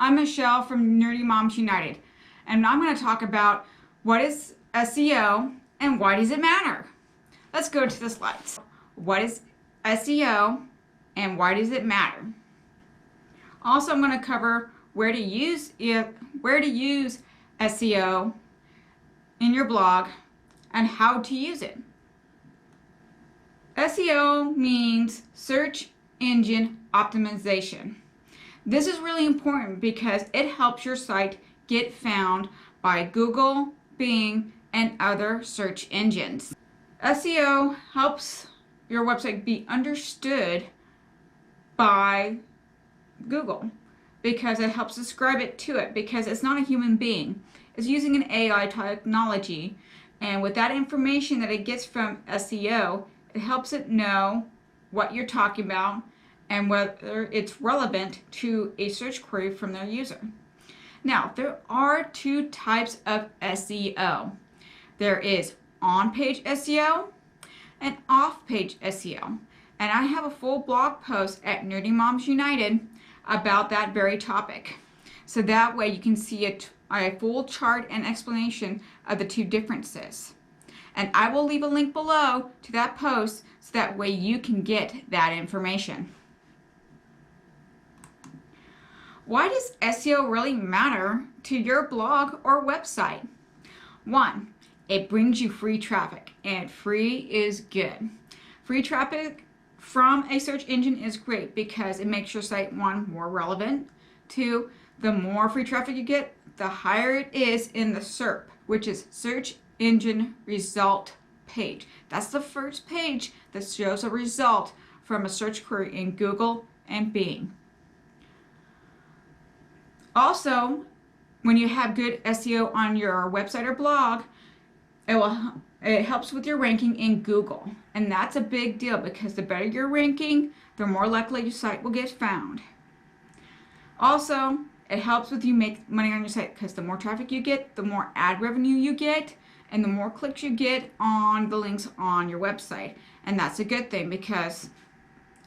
I'm Michelle from Nerdy Moms United, and I'm going to talk about what is SEO and why does it matter. Let's go to the slides. What is SEO and why does it matter? Also, I'm going to cover where to use SEO in your blog and how to use it. SEO means search engine optimization. This is really important because it helps your site get found by Google, Bing, and other search engines. SEO helps your website be understood by Google because it helps describe it to it, because it's not a human being. It's using an AI technology, and with that information that it gets from SEO, it helps it know what you're talking about and whether it's relevant to a search query from their user. Now, there are two types of SEO. There is on-page SEO and off-page SEO. And I have a full blog post at Nerdy Moms United about that very topic. So that way you can see a full chart and explanation of the two differences. And I will leave a link below to that post so that way you can get that information. Why does SEO really matter to your blog or website? 1, it brings you free traffic, and free is good. Free traffic from a search engine is great because it makes your site, 1, more relevant. 2, the more free traffic you get, the higher it is in the SERP, which is search engine result page. That's the first page that shows a result from a search query in Google and Bing. Also, when you have good SEO on your website or blog, it helps with your ranking in Google. And that's a big deal because the better your ranking, the more likely your site will get found. Also, it helps with you make money on your site because the more traffic you get, the more ad revenue you get, and the more clicks you get on the links on your website. And that's a good thing because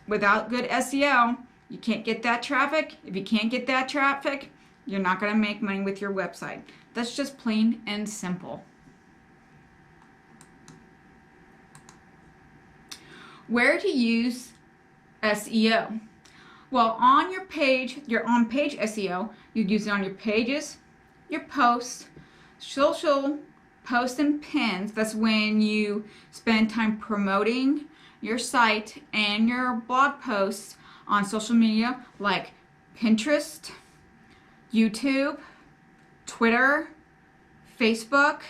without good SEO, you can't get that traffic. If you can't get that traffic, you're not going to make money with your website. That's just plain and simple. Where to use SEO? Well, on your page, your on-page SEO, you'd use it on your pages, your posts, social posts and pins. That's when you spend time promoting your site and your blog posts on social media like Pinterest, YouTube, Twitter, Facebook,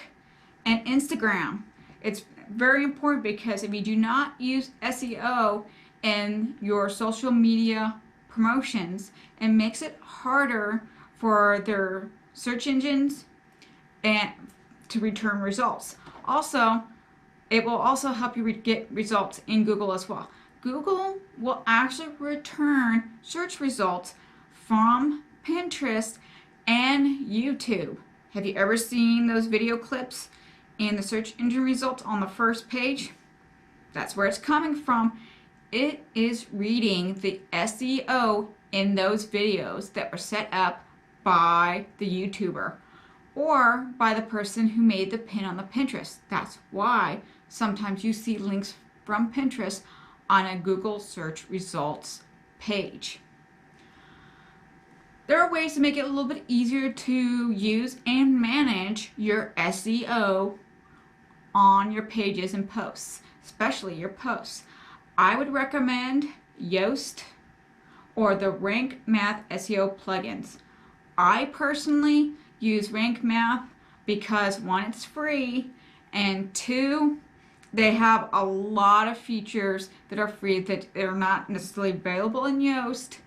and Instagram. It's very important because if you do not use SEO in your social media promotions, it makes it harder for their search engines and to return results. Also, it will also help you get results in Google as well. Google will actually return search results from Pinterest and YouTube. Have you ever seen those video clips in the search engine results on the first page? That's where it's coming from. It is reading the SEO in those videos that were set up by the YouTuber or by the person who made the pin on the Pinterest. That's why sometimes you see links from Pinterest on a Google search results page. There are ways to make it a little bit easier to use and manage your SEO on your pages and posts, especially your posts. I would recommend Yoast or the Rank Math SEO plugins. I personally use Rank Math because 1, it's free, and 2, they have a lot of features that are free that are not necessarily available in Yoast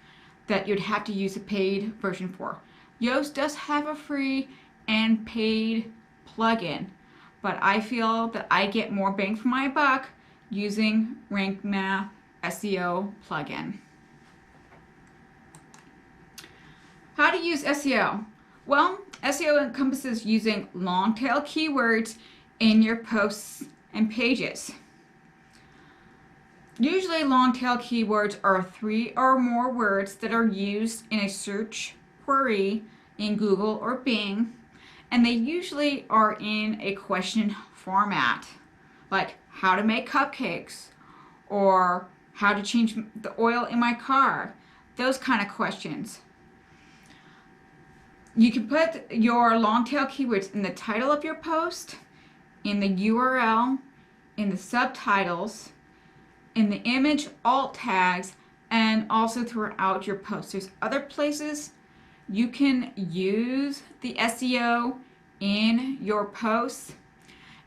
that you'd have to use a paid version for. Yoast does have a free and paid plugin, but I feel that I get more bang for my buck using Rank Math SEO plugin. How to use SEO? Well, SEO encompasses using long tail keywords in your posts and pages. Usually long tail keywords are 3 or more words that are used in a search query in Google or Bing, and they usually are in a question format, like how to make cupcakes or how to change the oil in my car, those kind of questions. You can put your long tail keywords in the title of your post, in the URL, in the subtitles, in the image alt tags, and also throughout your post. There's other places you can use the SEO in your posts,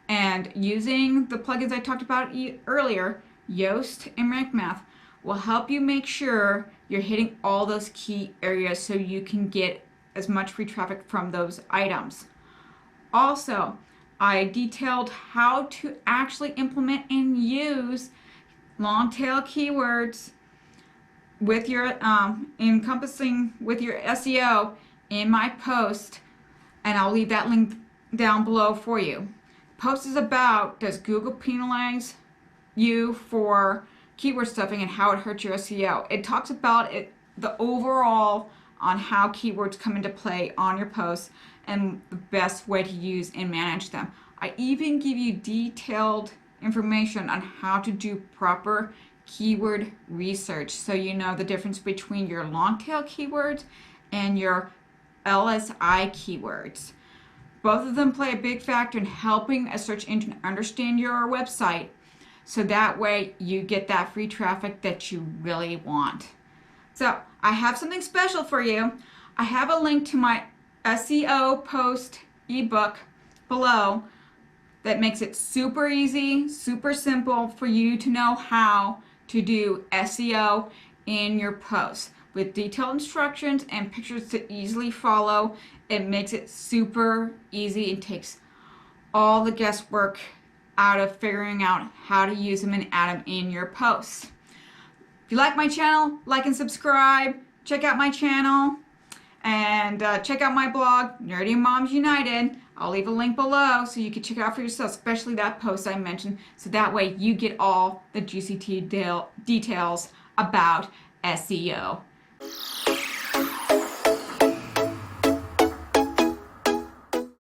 and using the plugins I talked about earlier, Yoast and Rank Math, will help you make sure you're hitting all those key areas so you can get as much free traffic from those items. Also, I detailed how to actually implement and use long tail keywords with your encompassing with your SEO in my post, and I'll leave that link down below for you. The post is about, does Google penalize you for keyword stuffing and how it hurts your SEO? It talks about it, the overall on how keywords come into play on your posts and the best way to use and manage them. I even give you detailed information on how to do proper keyword research so you know the difference between your long tail keywords and your LSI keywords. Both of them play a big factor in helping a search engine understand your website, so that way you get that free traffic that you really want. So I have something special for you. I have a link to my SEO post ebook below that makes it super easy, super simple for you to know how to do SEO in your posts with detailed instructions and pictures to easily follow. It makes it super easy and takes all the guesswork out of figuring out how to use them and add them in your posts. If you like my channel, like and subscribe. Check out my channel and check out my blog, Nerdy Moms United. I'll leave a link below so you can check it out for yourself, especially that post I mentioned, so that way you get all the juicy details about SEO.